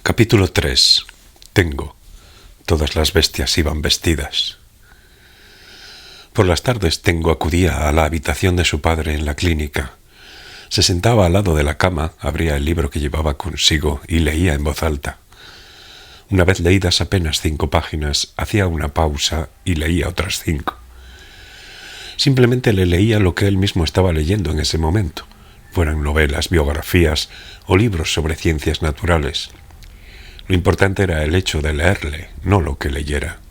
Capítulo 3. Tengo. Todas las bestias iban vestidas. Por las tardes Tengo acudía a la habitación de su padre en la clínica. Se sentaba al lado de la cama, abría el libro que llevaba consigo y leía en voz alta. Una vez leídas apenas 5 páginas, hacía una pausa y leía otras 5. Simplemente le leía lo que él mismo estaba leyendo en ese momento, fueran novelas, biografías o libros sobre ciencias naturales. Lo importante era el hecho de leerle, no lo que leyera.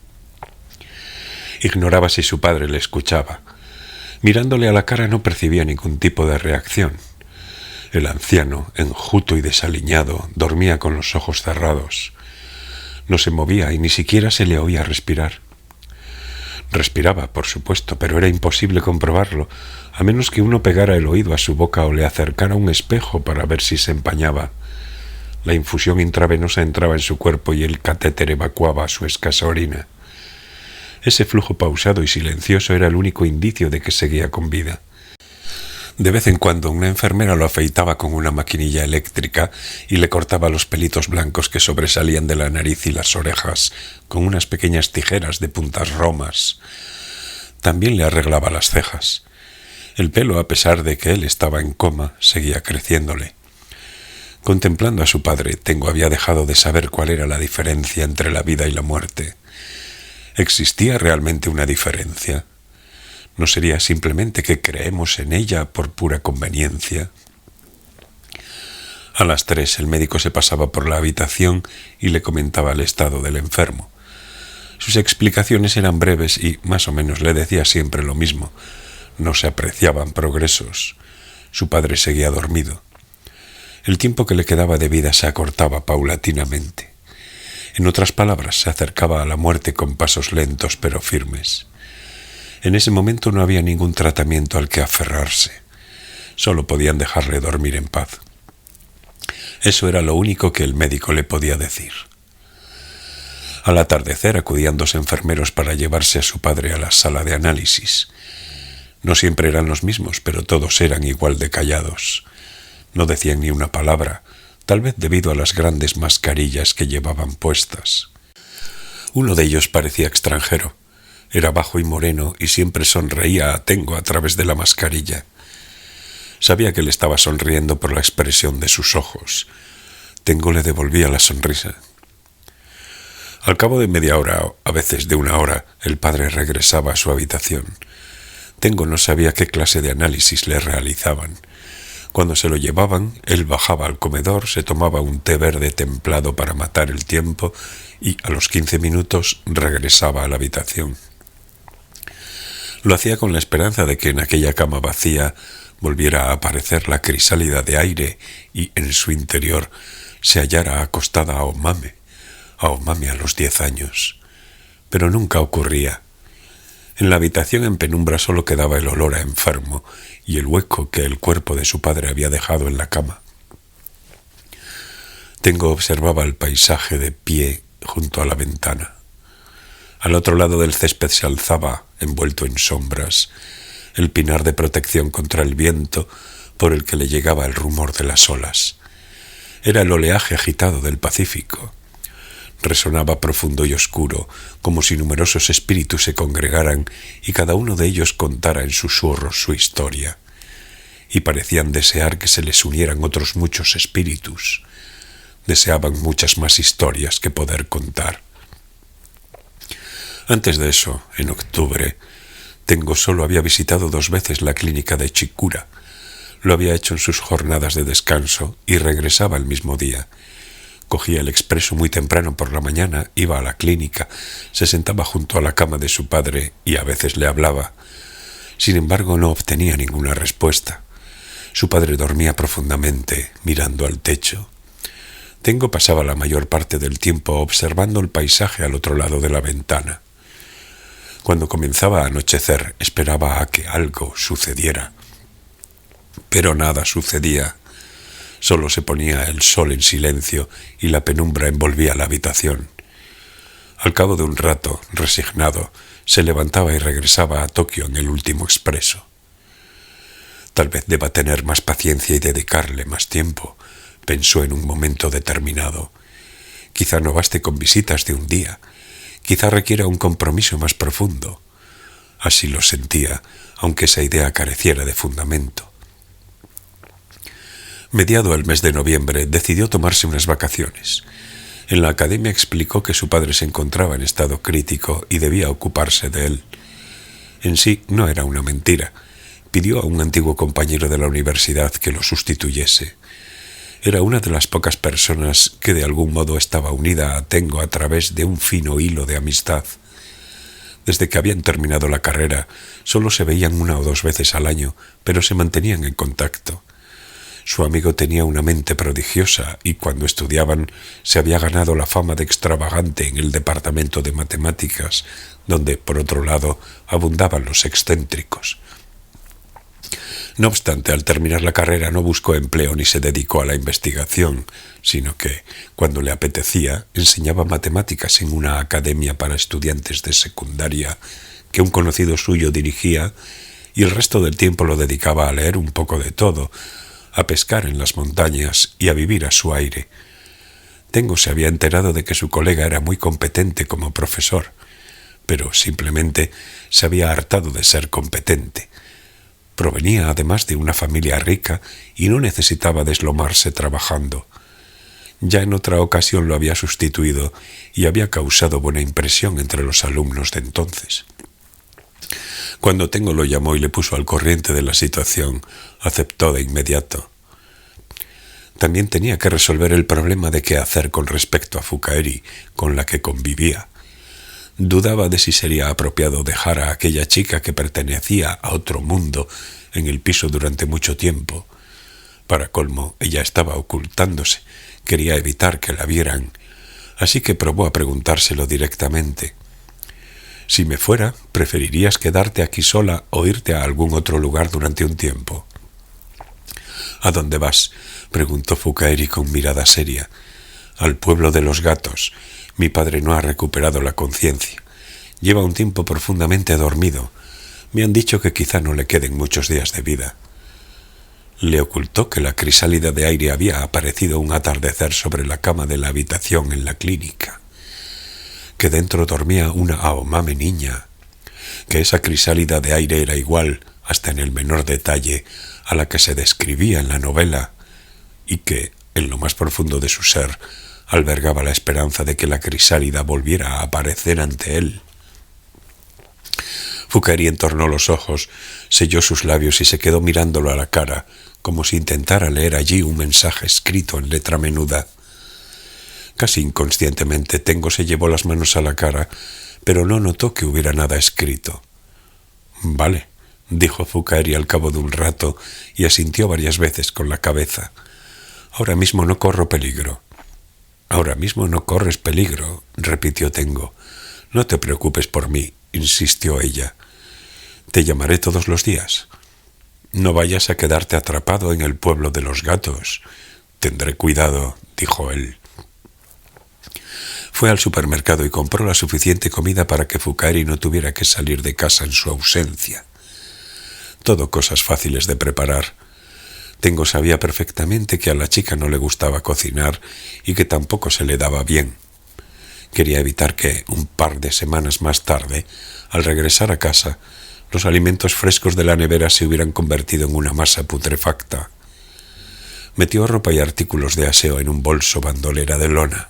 Ignoraba si su padre le escuchaba. Mirándole a la cara no percibía ningún tipo de reacción. El anciano, enjuto y desaliñado, dormía con los ojos cerrados. No se movía y ni siquiera se le oía respirar. Respiraba, por supuesto, pero era imposible comprobarlo, a menos que uno pegara el oído a su boca o le acercara un espejo para ver si se empañaba. La infusión intravenosa entraba en su cuerpo y el catéter evacuaba su escasa orina. Ese flujo pausado y silencioso era el único indicio de que seguía con vida. De vez en cuando una enfermera lo afeitaba con una maquinilla eléctrica y le cortaba los pelitos blancos que sobresalían de la nariz y las orejas con unas pequeñas tijeras de puntas romas. También le arreglaba las cejas. El pelo, a pesar de que él estaba en coma, seguía creciéndole. Contemplando a su padre, Tengo había dejado de saber cuál era la diferencia entre la vida y la muerte. ¿Existía realmente una diferencia? ¿No sería simplemente que creemos en ella por pura conveniencia? A las 3 el médico se pasaba por la habitación y le comentaba el estado del enfermo. Sus explicaciones eran breves y más o menos le decía siempre lo mismo. No se apreciaban progresos. Su padre seguía dormido. El tiempo que le quedaba de vida se acortaba paulatinamente. En otras palabras, se acercaba a la muerte con pasos lentos pero firmes. En ese momento no había ningún tratamiento al que aferrarse. Solo podían dejarle dormir en paz. Eso era lo único que el médico le podía decir. Al atardecer acudían 2 enfermeros para llevarse a su padre a la sala de análisis. No siempre eran los mismos, pero todos eran igual de callados. No decían ni una palabra, tal vez debido a las grandes mascarillas que llevaban puestas. Uno de ellos parecía extranjero. Era bajo y moreno y siempre sonreía a Tengo a través de la mascarilla. Sabía que le estaba sonriendo por la expresión de sus ojos. Tengo le devolvía la sonrisa. Al cabo de media hora, a veces de 1 hora, el padre regresaba a su habitación. Tengo no sabía qué clase de análisis le realizaban. Cuando se lo llevaban, él bajaba al comedor, se tomaba un té verde templado para matar el tiempo y a los 15 minutos regresaba a la habitación. Lo hacía con la esperanza de que en aquella cama vacía volviera a aparecer la crisálida de aire y en su interior se hallara acostada a Omame a los 10 años. Pero nunca ocurría. En la habitación en penumbra solo quedaba el olor a enfermo y el hueco que el cuerpo de su padre había dejado en la cama. Tengo observaba el paisaje de pie junto a la ventana. Al otro lado del césped se alzaba, envuelto en sombras, el pinar de protección contra el viento por el que le llegaba el rumor de las olas. Era el oleaje agitado del Pacífico. Resonaba profundo y oscuro, como si numerosos espíritus se congregaran y cada uno de ellos contara en susurros su historia. Y parecían desear que se les unieran otros muchos espíritus. Deseaban muchas más historias que poder contar. Antes de eso, en octubre, Tengo solo había visitado 2 veces la clínica de Chikura. Lo había hecho en sus jornadas de descanso y regresaba el mismo día. Cogía el expreso muy temprano por la mañana, iba a la clínica, se sentaba junto a la cama de su padre y a veces le hablaba. Sin embargo, no obtenía ninguna respuesta. Su padre dormía profundamente, mirando al techo. Tengo pasaba la mayor parte del tiempo observando el paisaje al otro lado de la ventana. Cuando comenzaba a anochecer, esperaba a que algo sucediera. Pero nada sucedía. Solo se ponía el sol en silencio y la penumbra envolvía la habitación. Al cabo de un rato, resignado, se levantaba y regresaba a Tokio en el último expreso. Tal vez deba tener más paciencia y dedicarle más tiempo, pensó en un momento determinado, Quizá no baste con visitas de un día. Quizá requiera un compromiso más profundo. Así lo sentía, aunque esa idea careciera de fundamento. Mediado el mes de noviembre, decidió tomarse unas vacaciones. En la academia explicó que su padre se encontraba en estado crítico y debía ocuparse de él. En sí no era una mentira. Pidió a un antiguo compañero de la universidad que lo sustituyese. Era una de las pocas personas que de algún modo estaba unida a Tengo a través de un fino hilo de amistad. Desde que habían terminado la carrera, solo se veían 1 o 2 veces al año, pero se mantenían en contacto. Su amigo tenía una mente prodigiosa y cuando estudiaban se había ganado la fama de extravagante en el departamento de matemáticas, donde, por otro lado, abundaban los excéntricos. No obstante, al terminar la carrera no buscó empleo ni se dedicó a la investigación, sino que, cuando le apetecía, enseñaba matemáticas en una academia para estudiantes de secundaria que un conocido suyo dirigía, y el resto del tiempo lo dedicaba a leer un poco de todo, a pescar en las montañas y a vivir a su aire. Tengo se había enterado de que su colega era muy competente como profesor, pero simplemente se había hartado de ser competente. Provenía además de una familia rica y no necesitaba deslomarse trabajando. Ya en otra ocasión lo había sustituido y había causado buena impresión entre los alumnos de entonces. Cuando Tengo lo llamó y le puso al corriente de la situación, aceptó de inmediato. También tenía que resolver el problema de qué hacer con respecto a Fukaeri, con la que convivía. Dudaba de si sería apropiado dejar a aquella chica que pertenecía a otro mundo en el piso durante mucho tiempo. Para colmo, ella estaba ocultándose, quería evitar que la vieran, así que probó a preguntárselo directamente. Si me fuera, ¿preferirías quedarte aquí sola o irte a algún otro lugar durante un tiempo? ¿A dónde vas?, preguntó Fukaeri con mirada seria. Al pueblo de los gatos. Mi padre no ha recuperado la conciencia. Lleva un tiempo profundamente dormido. Me han dicho que quizá no le queden muchos días de vida. Le ocultó que la crisálida de aire había aparecido un atardecer sobre la cama de la habitación en la clínica, que dentro dormía una Aomame niña, que esa crisálida de aire era igual, hasta en el menor detalle, a la que se describía en la novela, y que, en lo más profundo de su ser, albergaba la esperanza de que la crisálida volviera a aparecer ante él. Fukaeri entornó los ojos, selló sus labios y se quedó mirándolo a la cara, como si intentara leer allí un mensaje escrito en letra menuda. Casi inconscientemente Tengo se llevó las manos a la cara, pero no notó que hubiera nada escrito. «Vale», dijo Fukaeri al cabo de un rato y asintió varias veces con la cabeza. «Ahora mismo no corro peligro». «Ahora mismo no corres peligro», repitió Tengo. «No te preocupes por mí», insistió ella. «Te llamaré todos los días». «No vayas a quedarte atrapado en el pueblo de los gatos». «Tendré cuidado», dijo él. Fue al supermercado y compró la suficiente comida para que Fukaeri no tuviera que salir de casa en su ausencia. Todo cosas fáciles de preparar. Tengo sabía perfectamente que a la chica no le gustaba cocinar y que tampoco se le daba bien. Quería evitar que, un par de semanas más tarde, al regresar a casa, los alimentos frescos de la nevera se hubieran convertido en una masa putrefacta. Metió ropa y artículos de aseo en un bolso bandolera de lona.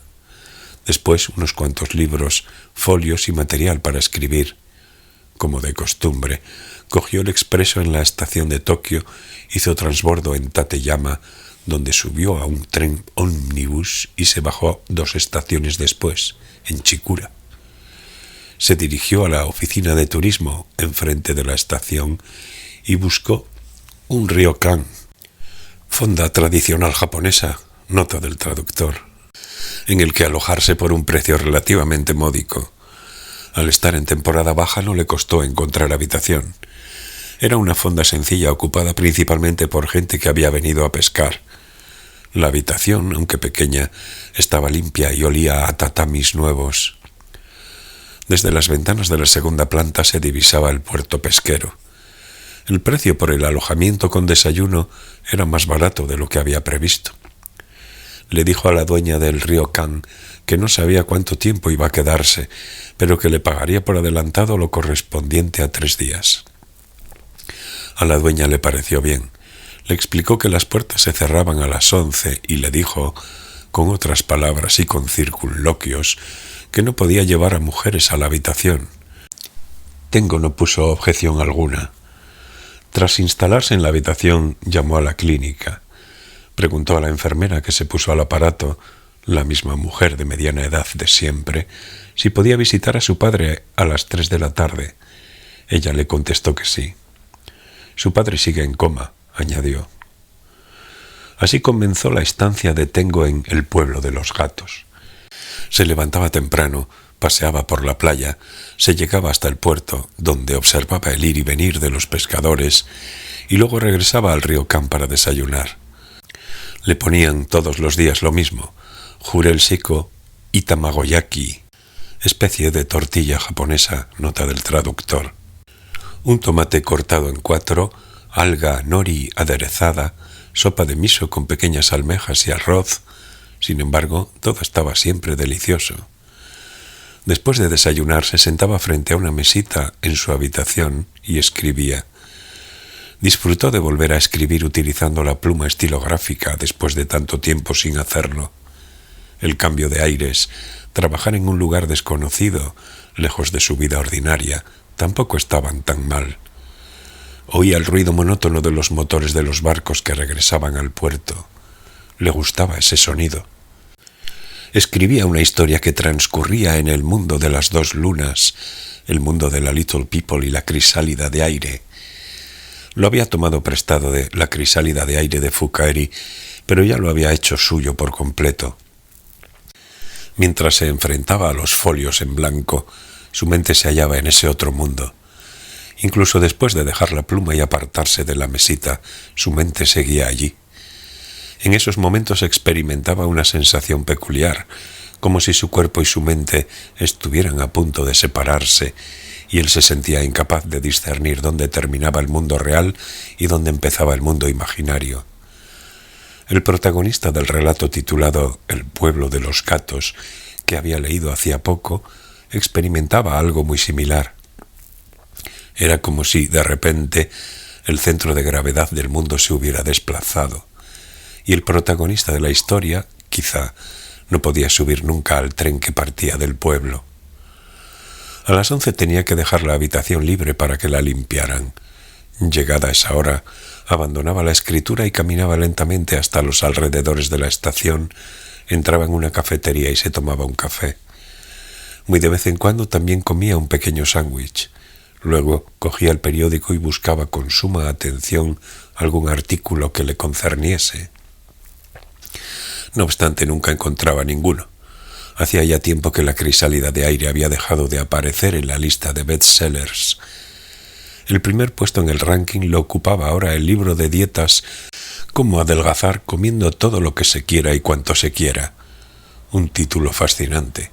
Después unos cuantos libros, folios y material para escribir. Como de costumbre, cogió el expreso en la estación de Tokio, hizo transbordo en Tateyama, donde subió a un tren ómnibus y se bajó 2 estaciones después, en Chikura. Se dirigió a la oficina de turismo enfrente de la estación y buscó un ryokan, fonda tradicional japonesa, nota del traductor, en el que alojarse por un precio relativamente módico. Al estar en temporada baja no le costó encontrar habitación. Era una fonda sencilla ocupada principalmente por gente que había venido a pescar. La habitación, aunque pequeña, estaba limpia y olía a tatamis nuevos. Desde las ventanas de la segunda planta se divisaba el puerto pesquero. El precio por el alojamiento con desayuno era más barato de lo que había previsto. Le dijo a la dueña del ryokan que no sabía cuánto tiempo iba a quedarse, pero que le pagaría por adelantado lo correspondiente a 3 días. A la dueña le pareció bien. Le explicó que las puertas se cerraban a las 11 y le dijo, con otras palabras y con circunloquios, que no podía llevar a mujeres a la habitación. Tengo no puso objeción alguna. Tras instalarse en la habitación, llamó a la clínica. Preguntó a la enfermera que se puso al aparato, la misma mujer de mediana edad de siempre, si podía visitar a su padre a las 3 de la tarde. Ella le contestó que sí. Su padre sigue en coma, añadió. Así comenzó la estancia de Tengo en el pueblo de los gatos. Se levantaba temprano, paseaba por la playa, se llegaba hasta el puerto, donde observaba el ir y venir de los pescadores, y luego regresaba al ryokan para desayunar. Le ponían todos los días lo mismo, jurel seco y tamagoyaki, especie de tortilla japonesa, nota del traductor. Un tomate cortado en 4, alga nori aderezada, sopa de miso con pequeñas almejas y arroz. Sin embargo, todo estaba siempre delicioso. Después de desayunar, se sentaba frente a una mesita en su habitación y escribía. Disfrutó de volver a escribir utilizando la pluma estilográfica después de tanto tiempo sin hacerlo. El cambio de aires, trabajar en un lugar desconocido, lejos de su vida ordinaria, tampoco estaban tan mal. Oía el ruido monótono de los motores de los barcos que regresaban al puerto. Le gustaba ese sonido. Escribía una historia que transcurría en el mundo de las 2 lunas, el mundo de la Little People y la crisálida de aire. Lo había tomado prestado de La crisálida de aire de Fukaheri, pero ya lo había hecho suyo por completo. Mientras se enfrentaba a los folios en blanco, su mente se hallaba en ese otro mundo. Incluso después de dejar la pluma y apartarse de la mesita, su mente seguía allí. En esos momentos experimentaba una sensación peculiar, como si su cuerpo y su mente estuvieran a punto de separarse, y él se sentía incapaz de discernir dónde terminaba el mundo real y dónde empezaba el mundo imaginario. El protagonista del relato titulado El pueblo de los gatos, que había leído hacía poco, experimentaba algo muy similar. Era como si, de repente, el centro de gravedad del mundo se hubiera desplazado, y el protagonista de la historia, quizá, no podía subir nunca al tren que partía del pueblo. A las 11 tenía que dejar la habitación libre para que la limpiaran. Llegada esa hora, abandonaba la escritura y caminaba lentamente hasta los alrededores de la estación, entraba en una cafetería y se tomaba un café. Muy de vez en cuando también comía un pequeño sándwich. Luego cogía el periódico y buscaba con suma atención algún artículo que le concerniese. No obstante, nunca encontraba ninguno. Hacía ya tiempo que La crisálida de aire había dejado de aparecer en la lista de bestsellers. El primer puesto en el ranking lo ocupaba ahora el libro de dietas Cómo adelgazar comiendo todo lo que se quiera y cuanto se quiera. Un título fascinante.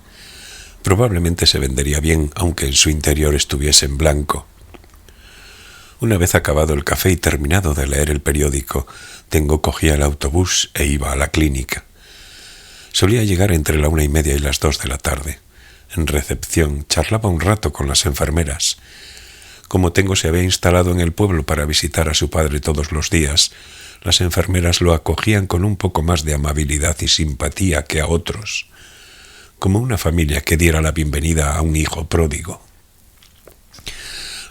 Probablemente se vendería bien, aunque en su interior estuviese en blanco. Una vez acabado el café y terminado de leer el periódico, Tengo cogía el autobús e iba a la clínica. Solía llegar entre la 1:30 y las 2 de la tarde. En recepción charlaba un rato con las enfermeras. Como Tengo se había instalado en el pueblo para visitar a su padre todos los días, las enfermeras lo acogían con un poco más de amabilidad y simpatía que a otros, como una familia que diera la bienvenida a un hijo pródigo.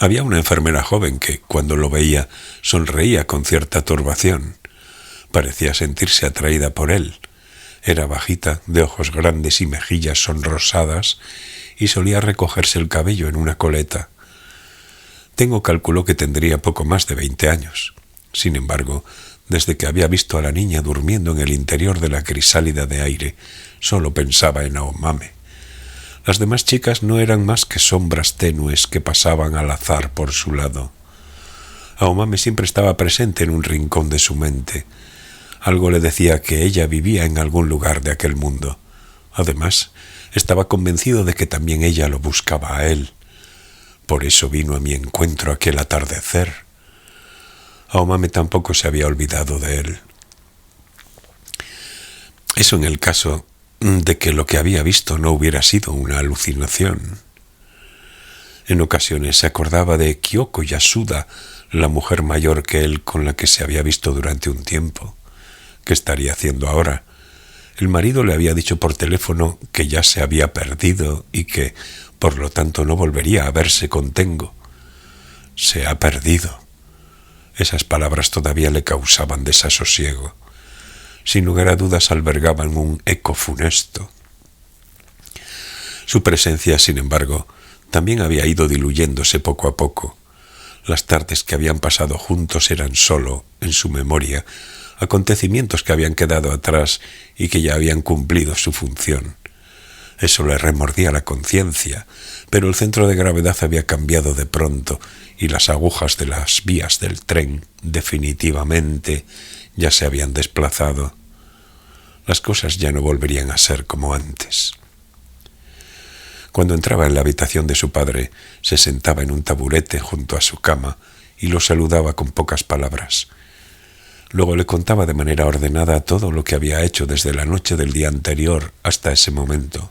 Había una enfermera joven que, cuando lo veía, sonreía con cierta turbación. Parecía sentirse atraída por él. Era bajita, de ojos grandes y mejillas sonrosadas, y solía recogerse el cabello en una coleta. Tengo calculó que tendría poco más de 20 años. Sin embargo, desde que había visto a la niña durmiendo en el interior de La crisálida de aire, solo pensaba en Aomame. Las demás chicas no eran más que sombras tenues que pasaban al azar por su lado. Aomame siempre estaba presente en un rincón de su mente. Algo le decía que ella vivía en algún lugar de aquel mundo. Además, estaba convencido de que también ella lo buscaba a él. Por eso vino a mi encuentro aquel atardecer. Aomame tampoco se había olvidado de él. Eso en el caso de que lo que había visto no hubiera sido una alucinación. En ocasiones se acordaba de Kyoko Yasuda, la mujer mayor que él con la que se había visto durante un tiempo. ¿Qué estaría haciendo ahora? El marido le había dicho por teléfono que ya se había perdido y que, por lo tanto, no volvería a verse con Tengo. Se ha perdido. Esas palabras todavía le causaban desasosiego. Sin lugar a dudas albergaban un eco funesto. Su presencia, sin embargo, también había ido diluyéndose poco a poco. Las tardes que habían pasado juntos eran solo, en su memoria, acontecimientos que habían quedado atrás y que ya habían cumplido su función. Eso le remordía la conciencia, pero el centro de gravedad había cambiado de pronto y las agujas de las vías del tren definitivamente ya se habían desplazado. Las cosas ya no volverían a ser como antes. Cuando entraba en la habitación de su padre, se sentaba en un taburete junto a su cama y lo saludaba con pocas palabras. Luego le contaba de manera ordenada todo lo que había hecho desde la noche del día anterior hasta ese momento.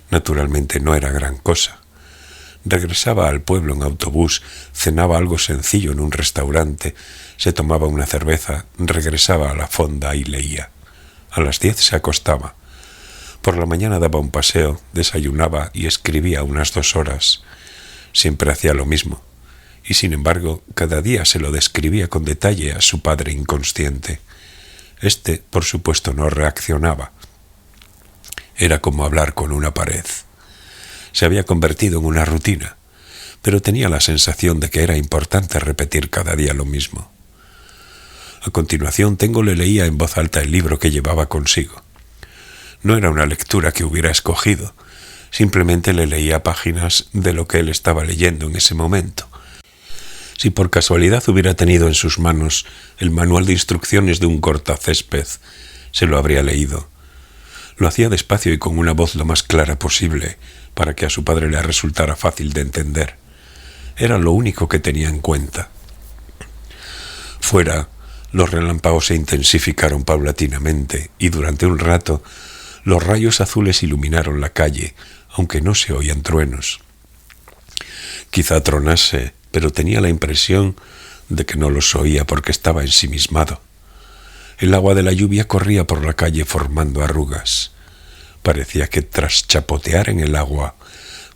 Naturalmente no era gran cosa. Regresaba al pueblo en autobús, cenaba algo sencillo en un restaurante, se tomaba una cerveza, regresaba a la fonda y leía. A las 10 se acostaba. Por la mañana daba un paseo, desayunaba y escribía unas 2 horas. Siempre hacía lo mismo. Y sin embargo, cada día se lo describía con detalle a su padre inconsciente. Este, por supuesto, no reaccionaba. Era como hablar con una pared. Se había convertido en una rutina, pero tenía la sensación de que era importante repetir cada día lo mismo. A continuación, Tengo le leía en voz alta el libro que llevaba consigo. No era una lectura que hubiera escogido, simplemente le leía páginas de lo que él estaba leyendo en ese momento. Si por casualidad hubiera tenido en sus manos el manual de instrucciones de un cortacésped, se lo habría leído. Lo hacía despacio y con una voz lo más clara posible, para que a su padre le resultara fácil de entender. Era lo único que tenía en cuenta. Fuera, los relámpagos se intensificaron paulatinamente y durante un rato los rayos azules iluminaron la calle, aunque no se oían truenos. Quizá tronase, pero tenía la impresión de que no los oía porque estaba ensimismado. El agua de la lluvia corría por la calle formando arrugas. Parecía que tras chapotear en el agua,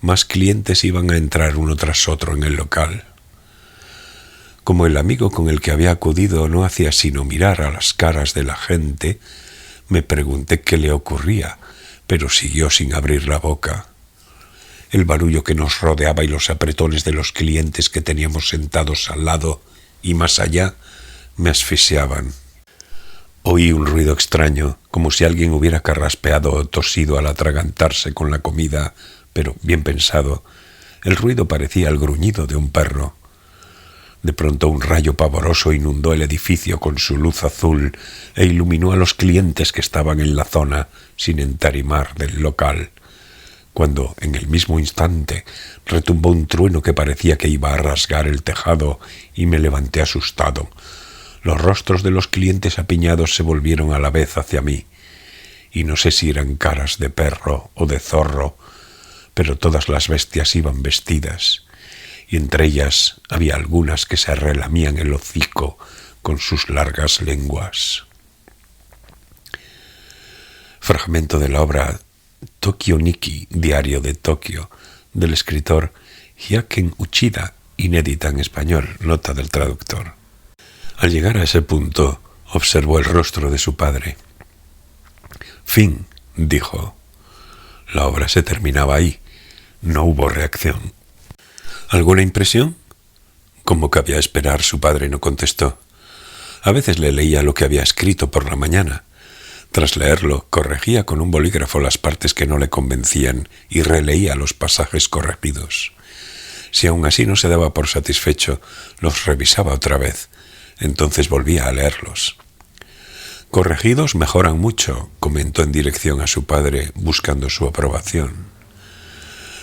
más clientes iban a entrar uno tras otro en el local. Como el amigo con el que había acudido no hacía sino mirar a las caras de la gente, me pregunté qué le ocurría, pero siguió sin abrir la boca. El barullo que nos rodeaba y los apretones de los clientes que teníamos sentados al lado y más allá me asfixiaban. Oí un ruido extraño, como si alguien hubiera carraspeado o tosido al atragantarse con la comida, pero bien pensado. El ruido parecía el gruñido de un perro. De pronto un rayo pavoroso inundó el edificio con su luz azul e iluminó a los clientes que estaban en la zona sin entarimar del local, cuando en el mismo instante retumbó un trueno que parecía que iba a rasgar el tejado y me levanté asustado. Los rostros de los clientes apiñados se volvieron a la vez hacia mí, y no sé si eran caras de perro o de zorro, pero todas las bestias iban vestidas, y entre ellas había algunas que se relamían el hocico con sus largas lenguas. Fragmento de la obra Tokyo Nikki, Diario de Tokio, del escritor Hyaken Uchida, inédita en español, nota del traductor. Al llegar a ese punto, observó el rostro de su padre. «Fin», dijo. La obra se terminaba ahí. No hubo reacción. ¿Alguna impresión? Como cabía esperar, su padre no contestó. A veces le leía lo que había escrito por la mañana. Tras leerlo, corregía con un bolígrafo las partes que no le convencían y releía los pasajes corregidos. Si aún así no se daba por satisfecho, los revisaba otra vez. Entonces volvía a leerlos. «Corregidos mejoran mucho», comentó en dirección a su padre, buscando su aprobación.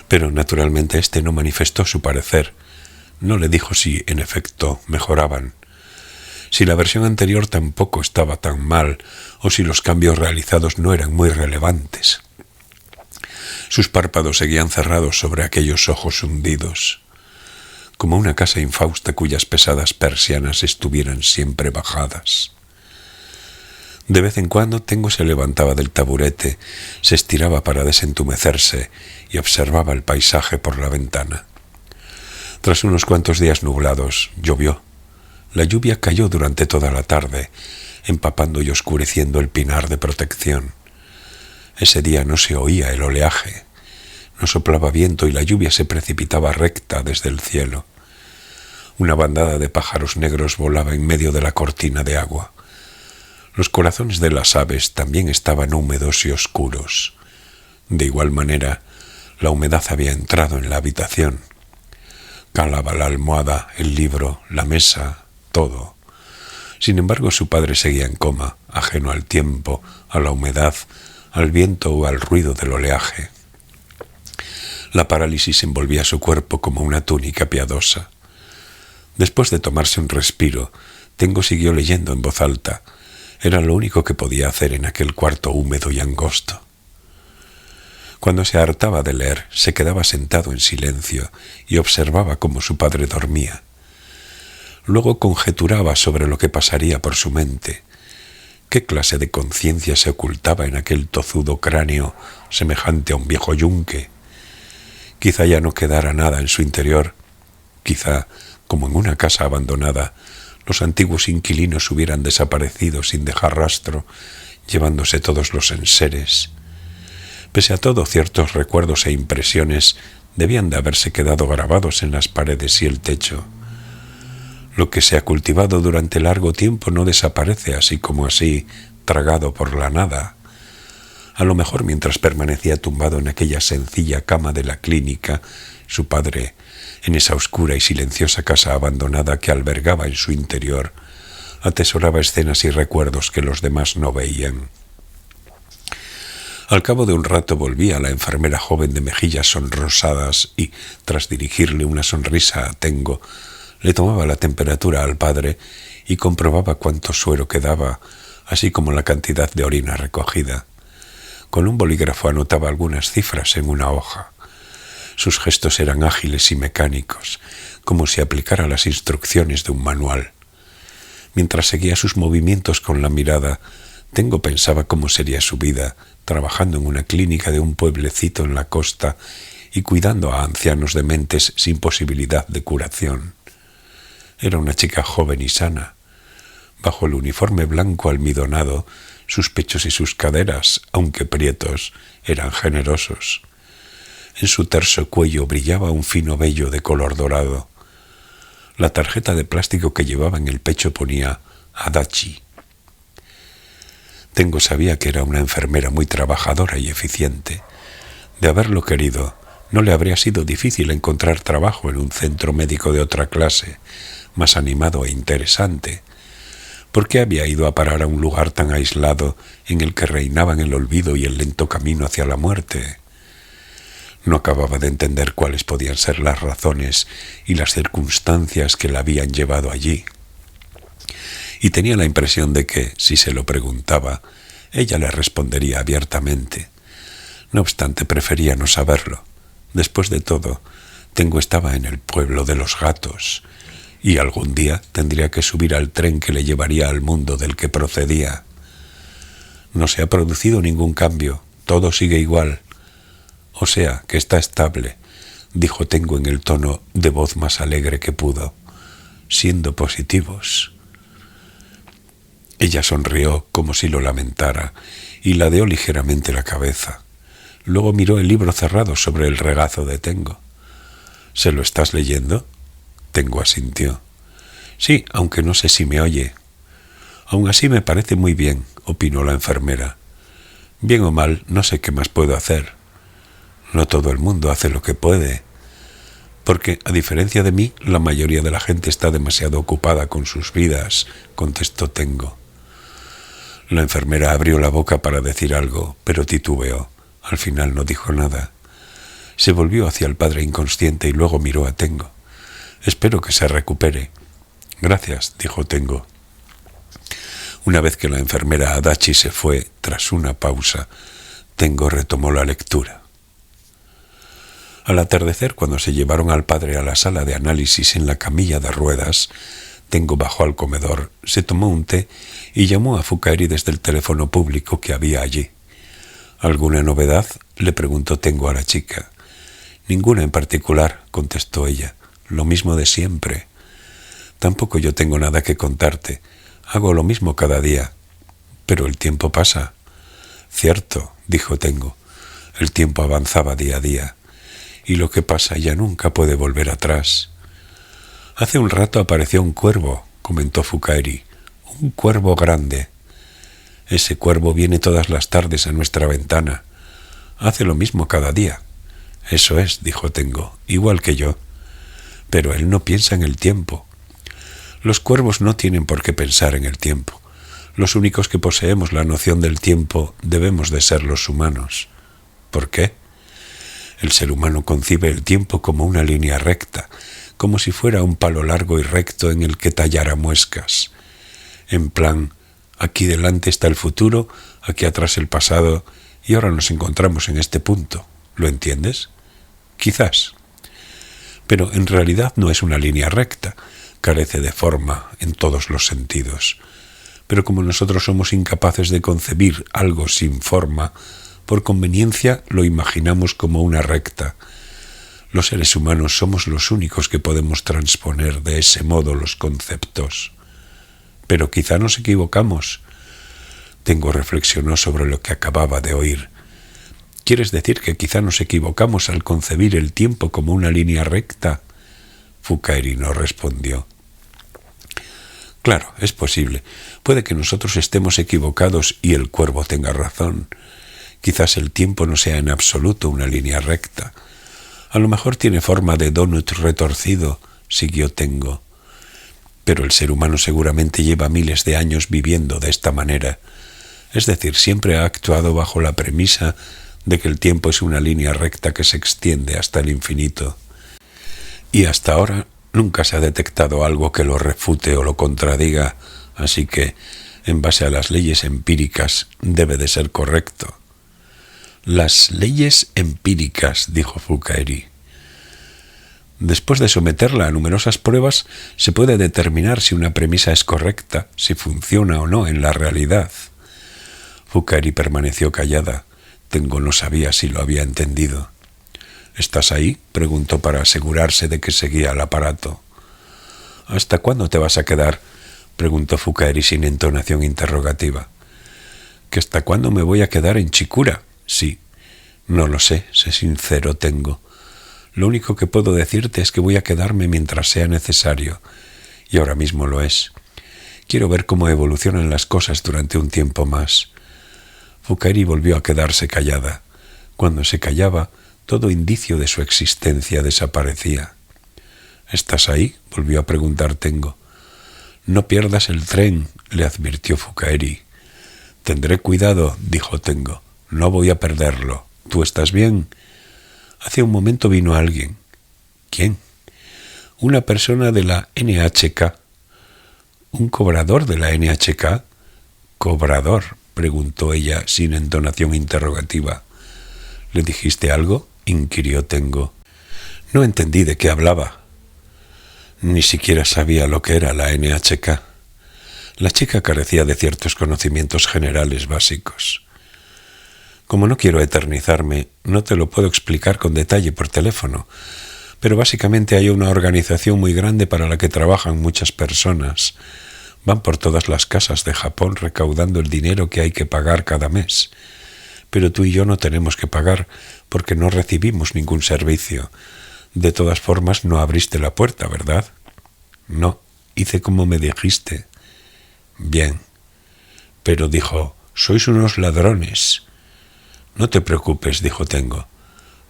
Pero naturalmente éste no manifestó su parecer. No le dijo si, en efecto, mejoraban. si la versión anterior tampoco estaba tan mal o si los cambios realizados no eran muy relevantes. Sus párpados seguían cerrados sobre aquellos ojos hundidos, como una casa infausta cuyas pesadas persianas estuvieran siempre bajadas. De vez en cuando Tengo se levantaba del taburete, se estiraba para desentumecerse y observaba el paisaje por la ventana. Tras unos cuantos días nublados, llovió. La lluvia cayó durante toda la tarde, empapando y oscureciendo el pinar de protección. Ese día no se oía el oleaje, no soplaba viento y la lluvia se precipitaba recta desde el cielo. Una bandada de pájaros negros volaba en medio de la cortina de agua. Los corazones de las aves también estaban húmedos y oscuros. De igual manera, la humedad había entrado en la habitación. Calaba la almohada, el libro, la mesa, todo. Sin embargo, su padre seguía en coma, ajeno al tiempo, a la humedad, al viento o al ruido del oleaje. La parálisis envolvía su cuerpo como una túnica piadosa. Después de tomarse un respiro, Tengo siguió leyendo en voz alta. Era lo único que podía hacer en aquel cuarto húmedo y angosto. Cuando se hartaba de leer, se quedaba sentado en silencio y observaba cómo su padre dormía. Luego conjeturaba sobre lo que pasaría por su mente. ¿Qué clase de conciencia se ocultaba en aquel tozudo cráneo semejante a un viejo yunque? Quizá ya no quedara nada en su interior. Quizá, como en una casa abandonada, los antiguos inquilinos hubieran desaparecido sin dejar rastro, llevándose todos los enseres. Pese a todo, ciertos recuerdos e impresiones debían de haberse quedado grabados en las paredes y el techo. Lo que se ha cultivado durante largo tiempo no desaparece así como así, tragado por la nada. A lo mejor mientras permanecía tumbado en aquella sencilla cama de la clínica, su padre, en esa oscura y silenciosa casa abandonada que albergaba en su interior, atesoraba escenas y recuerdos que los demás no veían. Al cabo de un rato volvía la enfermera joven de mejillas sonrosadas y, tras dirigirle una sonrisa a Tengo, le tomaba la temperatura al padre y comprobaba cuánto suero quedaba, así como la cantidad de orina recogida. Con un bolígrafo anotaba algunas cifras en una hoja. Sus gestos eran ágiles y mecánicos, como si aplicara las instrucciones de un manual. Mientras seguía sus movimientos con la mirada, Tengo pensaba cómo sería su vida, trabajando en una clínica de un pueblecito en la costa y cuidando a ancianos dementes sin posibilidad de curación. Era una chica joven y sana. Bajo el uniforme blanco almidonado, sus pechos y sus caderas, aunque prietos, eran generosos. En su terso cuello brillaba un fino vello de color dorado. La tarjeta de plástico que llevaba en el pecho ponía Adachi. Tengo sabía que era una enfermera muy trabajadora y eficiente. De haberlo querido, no le habría sido difícil encontrar trabajo en un centro médico de otra clase, más animado e interesante. ¿Por qué había ido a parar a un lugar tan aislado en el que reinaban el olvido y el lento camino hacia la muerte? No acababa de entender cuáles podían ser las razones y las circunstancias que la habían llevado allí. Y tenía la impresión de que, si se lo preguntaba, ella le respondería abiertamente. No obstante, prefería no saberlo. Después de todo, Tengo estaba en el pueblo de los gatos, y algún día tendría que subir al tren que le llevaría al mundo del que procedía. No se ha producido ningún cambio, todo sigue igual. O sea, que está estable, dijo Tengo en el tono de voz más alegre que pudo, siendo positivos. Ella sonrió como si lo lamentara y ladeó ligeramente la cabeza. Luego miró el libro cerrado sobre el regazo de Tengo. ¿Se lo estás leyendo? Tengo asintió. Sí, aunque no sé si me oye. Aún así me parece muy bien, opinó la enfermera. Bien o mal, no sé qué más puedo hacer. No todo el mundo hace lo que puede. Porque, a diferencia de mí, la mayoría de la gente está demasiado ocupada con sus vidas, contestó Tengo. La enfermera abrió la boca para decir algo, pero titubeó. Al final no dijo nada. Se volvió hacia el padre inconsciente y luego miró a Tengo. Espero que se recupere. Gracias, dijo Tengo. Una vez que la enfermera Adachi se fue, tras una pausa, Tengo retomó la lectura. Al atardecer, cuando se llevaron al padre a la sala de análisis en la camilla de ruedas, Tengo bajó al comedor, se tomó un té y llamó a Fukaeri desde el teléfono público que había allí. ¿Alguna novedad?, le preguntó Tengo a la chica. Ninguna en particular, contestó ella. Lo mismo de siempre. Tampoco yo tengo nada que contarte. Hago lo mismo cada día. Pero el tiempo pasa. Cierto, dijo Tengo. El tiempo avanzaba día a día. Y lo que pasa ya nunca puede volver atrás. Hace un rato apareció un cuervo, comentó Fukaeri. Un cuervo grande. Ese cuervo viene todas las tardes a nuestra ventana. Hace lo mismo cada día. Eso es, dijo Tengo, igual que yo. Pero él no piensa en el tiempo. Los cuervos no tienen por qué pensar en el tiempo. Los únicos que poseemos la noción del tiempo debemos de ser los humanos. ¿Por qué? El ser humano concibe el tiempo como una línea recta, como si fuera un palo largo y recto en el que tallara muescas. En plan, aquí delante está el futuro, aquí atrás el pasado, y ahora nos encontramos en este punto. ¿Lo entiendes? Quizás. Pero en realidad no es una línea recta, carece de forma en todos los sentidos. Pero como nosotros somos incapaces de concebir algo sin forma, por conveniencia lo imaginamos como una recta. Los seres humanos somos los únicos que podemos transponer de ese modo los conceptos. Pero quizá nos equivocamos. Tengo reflexionó sobre lo que acababa de oír. ¿Quieres decir que quizá nos equivocamos al concebir el tiempo como una línea recta? Fukaeri no respondió. Claro, es posible. Puede que nosotros estemos equivocados y el cuervo tenga razón. Quizás el tiempo no sea en absoluto una línea recta. A lo mejor tiene forma de donut retorcido, siguió Tengo. Pero el ser humano seguramente lleva miles de años viviendo de esta manera. Es decir, siempre ha actuado bajo la premisa de que el tiempo es una línea recta que se extiende hasta el infinito. Y hasta ahora nunca se ha detectado algo que lo refute o lo contradiga, así que, en base a las leyes empíricas, debe de ser correcto. Las leyes empíricas, dijo Fukaeri. Después de someterla a numerosas pruebas, se puede determinar si una premisa es correcta, si funciona o no en la realidad. Fukaeri permaneció callada. Tengo no sabía si lo había entendido. ¿Estás ahí?, preguntó para asegurarse de que seguía el aparato. ¿Hasta cuándo te vas a quedar?, preguntó Fukaeri sin entonación interrogativa. ¿Que hasta cuándo me voy a quedar en Chikura? Sí. No lo sé sincero Tengo. Lo único que puedo decirte es que voy a quedarme mientras sea necesario, y ahora mismo lo es. Quiero ver cómo evolucionan las cosas durante un tiempo más. Fukaeri volvió a quedarse callada. Cuando se callaba, todo indicio de su existencia desaparecía. ¿Estás ahí?, volvió a preguntar Tengo. No pierdas el tren, le advirtió Fukaeri. Tendré cuidado, dijo Tengo. No voy a perderlo. ¿Tú estás bien? Hace un momento vino alguien. ¿Quién? Una persona de la NHK. ¿Un cobrador de la NHK? ¿Cobrador?, preguntó ella sin entonación interrogativa. ¿Le dijiste algo?, inquirió Tengo. No entendí de qué hablaba. Ni siquiera sabía lo que era la NHK. La chica carecía de ciertos conocimientos generales básicos. Como no quiero eternizarme, no te lo puedo explicar con detalle por teléfono, pero básicamente hay una organización muy grande para la que trabajan muchas personas. Van por todas las casas de Japón recaudando el dinero que hay que pagar cada mes. Pero tú y yo no tenemos que pagar porque no recibimos ningún servicio. De todas formas, no abriste la puerta, ¿verdad? No, hice como me dijiste. Bien. Pero dijo, sois unos ladrones. No te preocupes, dijo Tengo.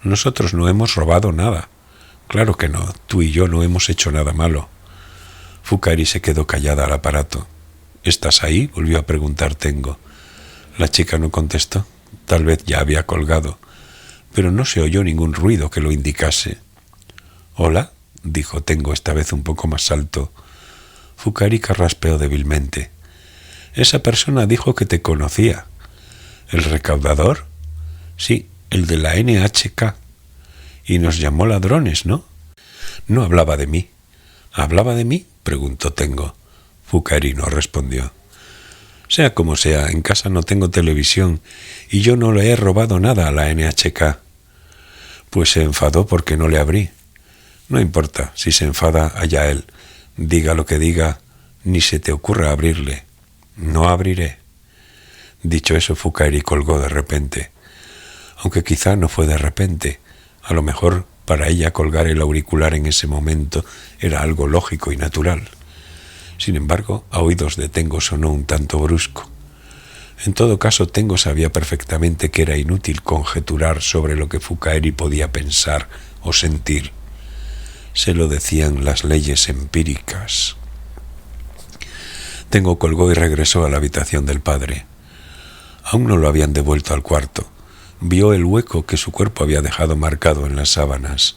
Nosotros no hemos robado nada. Claro que no, tú y yo no hemos hecho nada malo. Fukaeri se quedó callada al aparato. ¿Estás ahí?, volvió a preguntar Tengo. La chica no contestó. Tal vez ya había colgado, pero no se oyó ningún ruido que lo indicase. «Hola», dijo Tengo esta vez un poco más alto. Fukaeri carraspeó débilmente. Esa persona dijo que te conocía. ¿El recaudador? Sí, el de la NHK. Y nos llamó ladrones, ¿no? No hablaba de mí. ¿Hablaba de mí?, preguntó Tengo. Fouqueiri no respondió. Sea como sea, en casa no tengo televisión y yo no le he robado nada a la NHK. Pues se enfadó porque no le abrí. No importa, si se enfada, allá él. Diga lo que diga, ni se te ocurra abrirle. No abriré. Dicho eso, Fouqueiri colgó de repente. Aunque quizá no fue de repente. A lo mejor para ella colgar el auricular en ese momento era algo lógico y natural. Sin embargo, a oídos de Tengo sonó un tanto brusco. En todo caso, Tengo sabía perfectamente que era inútil conjeturar sobre lo que Fouqueiri podía pensar o sentir. Se lo decían las leyes empíricas. Tengo colgó y regresó a la habitación del padre. Aún no lo habían devuelto al cuarto. Vio el hueco que su cuerpo había dejado marcado en las sábanas.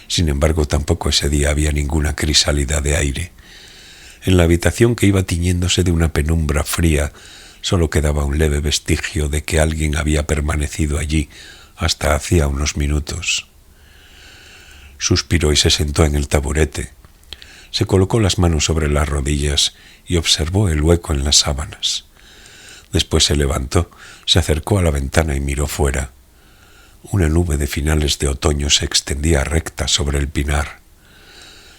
Sin embargo, tampoco ese día había ninguna crisálida de aire. En la habitación, que iba tiñéndose de una penumbra fría, solo quedaba un leve vestigio de que alguien había permanecido allí hasta hacía unos minutos. Suspiró y se sentó en el taburete. Se colocó las manos sobre las rodillas y observó el hueco en las sábanas. Después se levantó, se acercó a la ventana y miró fuera. Una nube de finales de otoño se extendía recta sobre el pinar.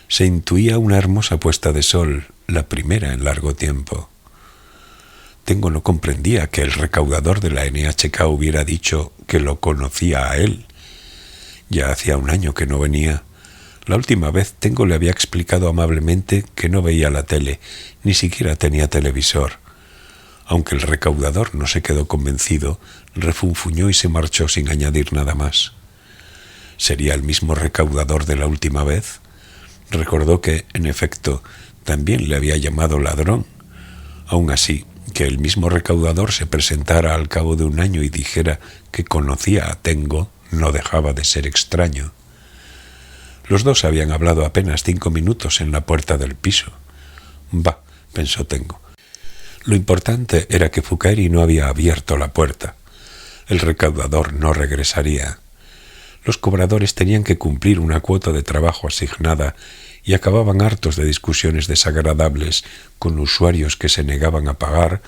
Se intuía una hermosa puesta de sol, la primera en largo tiempo. Tengo no comprendía que el recaudador de la NHK hubiera dicho que lo conocía a él. Ya hacía un año que no venía. La última vez Tengo le había explicado amablemente que no veía la tele, ni siquiera tenía televisor. Aunque el recaudador no se quedó convencido, refunfuñó y se marchó sin añadir nada más. ¿Sería el mismo recaudador de la última vez? Recordó que, en efecto, también le había llamado ladrón. Aun así, que el mismo recaudador se presentara al cabo de un año y dijera que conocía a Tengo no dejaba de ser extraño. Los dos habían hablado apenas 5 minutos en la puerta del piso. Bah, pensó Tengo. Lo importante era que Fouqueiri no había abierto la puerta. El recaudador no regresaría. Los cobradores tenían que cumplir una cuota de trabajo asignada y acababan hartos de discusiones desagradables con usuarios que se negaban a pagar,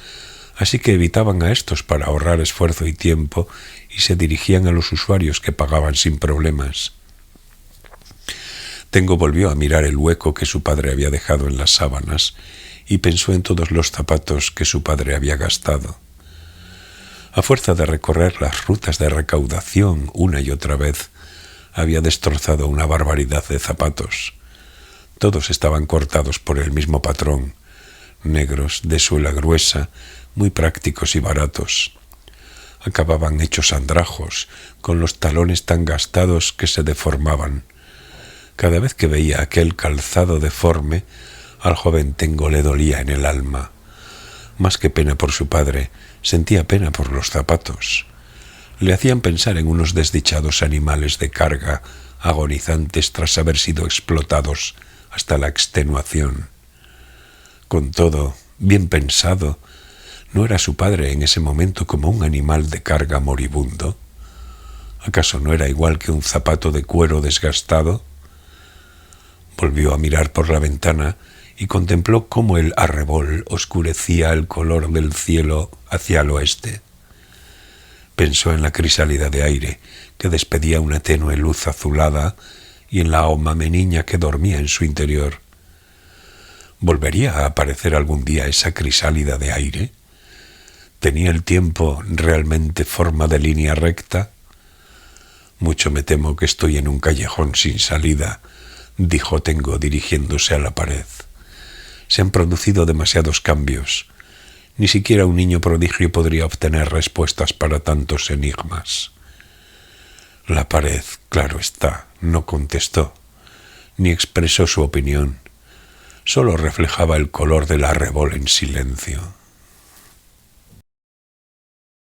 así que evitaban a estos para ahorrar esfuerzo y tiempo y se dirigían a los usuarios que pagaban sin problemas. Tengo volvió a mirar el hueco que su padre había dejado en las sábanas y pensó en todos los zapatos que su padre había gastado. A fuerza de recorrer las rutas de recaudación una y otra vez, había destrozado una barbaridad de zapatos. Todos estaban cortados por el mismo patrón, negros, de suela gruesa, muy prácticos y baratos. Acababan hechos andrajos, con los talones tan gastados que se deformaban. Cada vez que veía aquel calzado deforme, al joven Tengo le dolía en el alma. Más que pena por su padre, sentía pena por los zapatos. Le hacían pensar en unos desdichados animales de carga, agonizantes tras haber sido explotados hasta la extenuación. Con todo, bien pensado, ¿no era su padre en ese momento como un animal de carga moribundo? ¿Acaso no era igual que un zapato de cuero desgastado? Volvió a mirar por la ventana y contempló cómo el arrebol oscurecía el color del cielo hacia el oeste. Pensó en la crisálida de aire que despedía una tenue luz azulada y en la niña que dormía en su interior. ¿Volvería a aparecer algún día esa crisálida de aire? ¿Tenía el tiempo realmente forma de línea recta? Mucho me temo que estoy en un callejón sin salida, dijo Tengo dirigiéndose a la pared. Se han producido demasiados cambios. Ni siquiera un niño prodigio podría obtener respuestas para tantos enigmas. La pared, claro está, no contestó, ni expresó su opinión. Solo reflejaba el color del arrebol en silencio.